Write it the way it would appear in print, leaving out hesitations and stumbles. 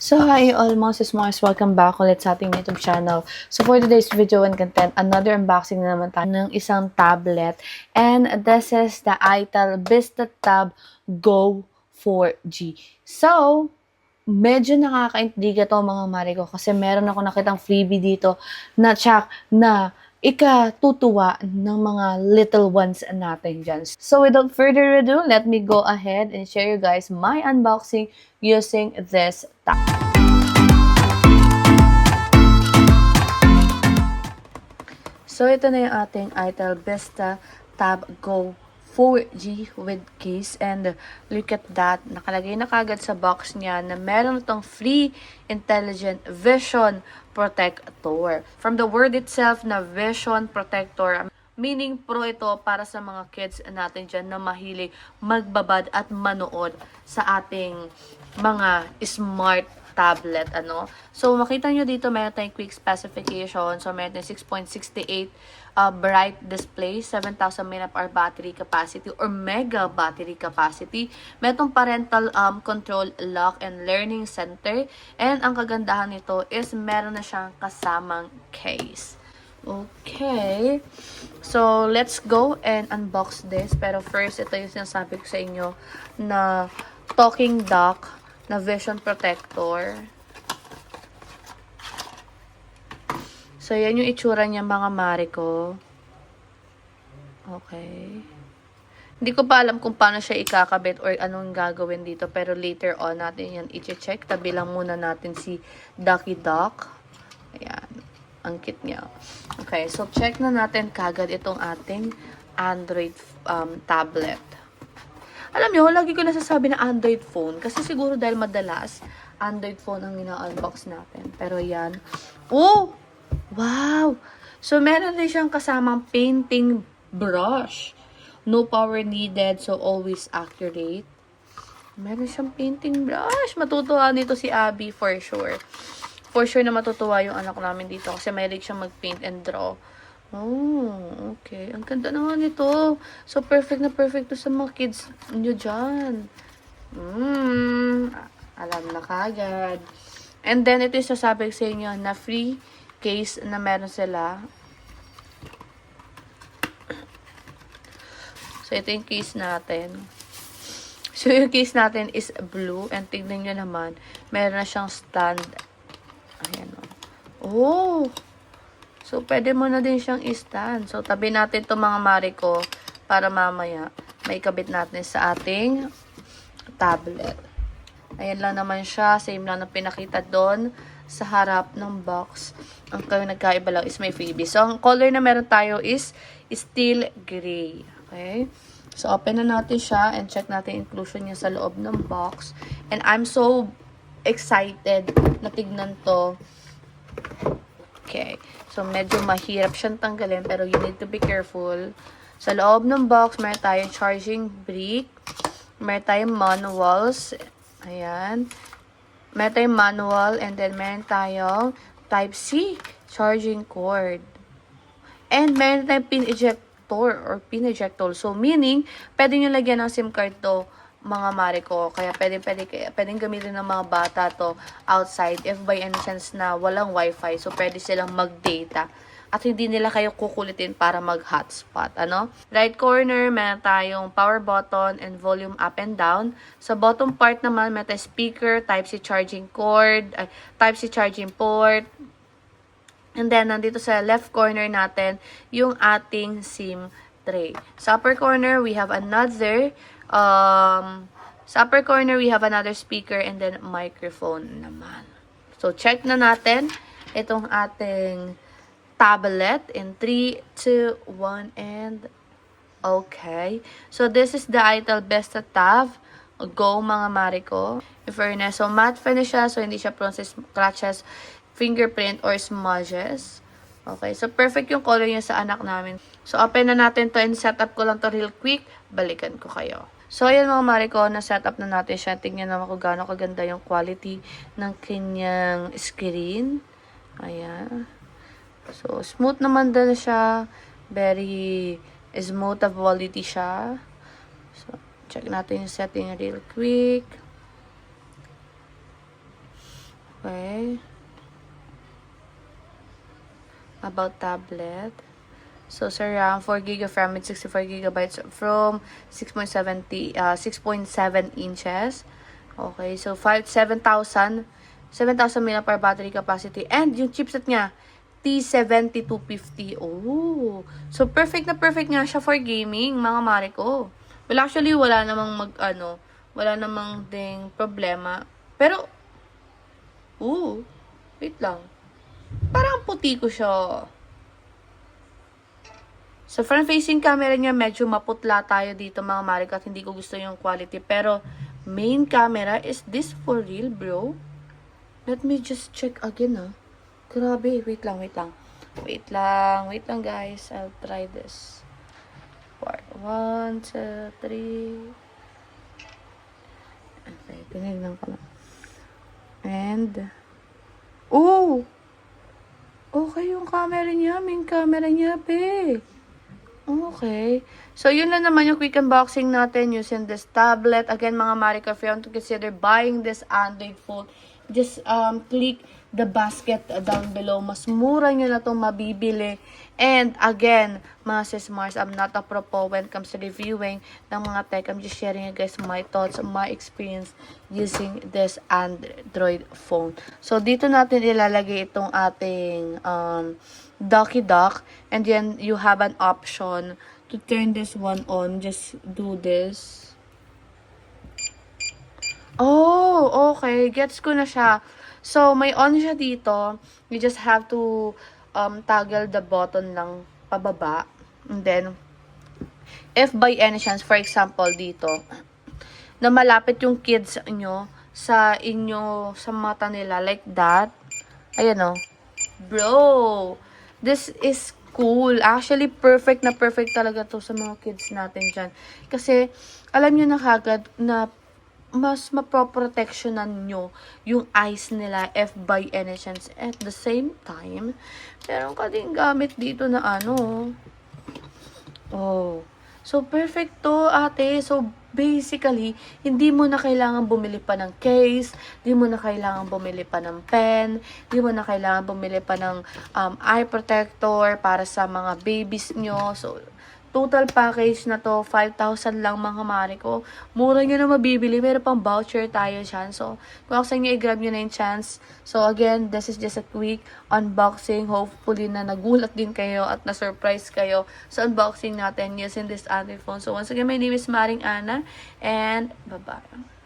So hi all mga sis, welcome back ulit sa ating YouTube channel. So for today's video and content, another unboxing na naman tayo ng isang tablet. And this is the ITEL VistaTab Go 4G. So, medyo nakakaintriga to mga mare ko kasi meron ako nakitang freebie dito na check na ikatutuwa ng mga little ones natin dyan. So without further ado, let me go ahead and share you guys my unboxing using this tab. So ito na yung ating ITEL VistaTab Go 4G with case, and look at that, nakalagay na kagad sa box niya na meron itong free intelligent vision protector. From the word itself na vision protector, meaning pro ito para sa mga kids natin dyan na mahilig magbabad at manood sa ating mga smart tablet, So, makita nyo dito, meron tayong quick specification. So, meron tayong 6.68 bright display, 7,000 mAh battery capacity or mega battery capacity. Meron parental control lock and learning center. And ang kagandahan nito is meron na siyang kasamang case. Okay. So, let's go and unbox this. Pero first, ito yung sinasabi ko sa inyo na talking dock na vision protector. So, yan yung itsura niya mga mare ko. Okay. Hindi ko pa alam kung paano siya ikakabit or anong gagawin dito. Pero later on natin yan i-check. Tabi lang muna natin si Ducky Duck. Ayan. Ang cute niya. Okay. So, check na natin kagad itong ating Android tablet. Alam nyo, lagi ko nasasabi na Android phone. Kasi siguro dahil madalas, Android phone ang ina-unbox natin. Pero yan. Oh! Wow! So, meron din siyang kasamang painting brush. No power needed, so always accurate. Meron siyang painting brush. Matutuwa nito si Abby for sure. For sure na matutuwa yung anak namin dito kasi mahilig siyang mag-paint and draw. Oh, okay. Ang ganda naman ito. So, perfect na perfect to sa mga kids nyo dyan. Alam na kagad. And then, ito yung sasabi sa inyo na free case na meron sila. So, ito yung case natin. So, yung case natin is blue. And tignan nyo naman, meron na siyang stand. Ayan o. Oh! So, pwede mo na din siyang i-stand. So, tabi natin itong mga mare ko para mamaya may kabit natin sa ating tablet. Ayan lang naman siya. Same lang na pinakita doon sa harap ng box. Ang nagkaiba lang is may freebie. So, ang color na meron tayo is steel gray. Okay? So, open na natin siya and check natin inclusion niya sa loob ng box. And I'm so excited na tignan to. Okay. So, medyo mahirap siyang tanggalin pero you need to be careful. Sa loob ng box, meron tayong charging brick. Meron tayong manuals. Ayan. Meron tayong manual and then meron tayong Type-C charging cord. And meron tayong pin ejector or pin ejector. So, meaning, pwede nyo lagyan ng SIM card to mga mare ko. Kaya pwedeng gamitin ng mga bata to outside if by any chance na walang wifi. So, pwede silang mag-data. At hindi nila kayo kukulitin para mag-hotspot. Right corner, meron tayong power button and volume up and down. Sa bottom part naman, may tayong speaker, Type-C charging cord, Type-C charging port. And then, nandito sa left corner natin, yung ating SIM tray. Sa upper corner, we have another speaker and then microphone naman. So, check na natin itong ating tablet in 3, 2, 1, and okay. So, this is the ITEL VistaTab Go mga mare ko. In fairness, so matte finish siya, so hindi siya prone sa scratches, fingerprint, or smudges. Okay, so perfect yung color niya sa anak namin. So, open na natin to and setup ko lang to real quick. Balikan ko kayo. So, ayan mga mare ko, na-setup na natin siya. Tingnan naman kung gaano kaganda yung quality ng kanyang screen. Ayan. So, smooth naman din siya. Very smooth of quality siya. So, check natin yung setting real quick. Okay. About tablet. So, RAM, 4 GB of RAM with 64 gigabytes from 6.7 inches. Okay, so 7,000 mAh battery capacity. And yung chipset niya, T7250. Oh, so perfect na perfect nga siya for gaming, mga mare ko. Well, actually, wala namang wala namang ding problema. Pero, wait lang. Parang puti ko siya. Sa front-facing camera niya, medyo maputla tayo dito mga marik at hindi ko gusto yung quality. Pero, main camera, is this for real, bro? Let me just check again, Grabe, wait lang. Wait lang, guys. I'll try this. 1, 2, 3. Okay, tinignan ko lang. And, okay yung camera niya, main camera niya, be. Okay. So, yun lang naman yung quick unboxing natin using this tablet. Again, mga Marika, if you want to consider buying this Android phone, just click the basket down below. Mas mura nyo na itong mabibili. And again, mga sis Mars, I'm not a pro when it comes to reviewing ng mga tech. I'm just sharing you guys my thoughts, my experience using this Android phone. So, dito natin ilalagay itong ating Docky Dock, and then you have an option to turn this one on. Just do this. Oh, okay. Gets ko na siya. So, may on siya dito. You just have to toggle the button lang pababa. And then, if by any chance, for example, dito, na malapit yung kids nyo sa mata nila, like that. Ayan o. Bro, this is cool. Actually, perfect na perfect talaga to sa mga kids natin dyan. Kasi, alam nyo na kagad na mas maproprotectionan nyo yung eyes nila if by any chance. At the same time, meron ka din gamit dito na So, perfect to, ate. So, basically, hindi mo na kailangan bumili pa ng case, hindi mo na kailangan bumili pa ng pen, hindi mo na kailangan bumili pa ng eye protector para sa mga babies nyo. So, total package na to, 5,000 lang mga mare ko. Mura nyo na mabibili. Meron pang voucher tayo dyan. So, kung ako sa inyo, i-grab nyo na yung chance. So, again, this is just a quick unboxing. Hopefully na nagulat din kayo at na-surprise kayo sa unboxing natin using this Android phone. So, once again, my name is Maring Ana. And, bye-bye.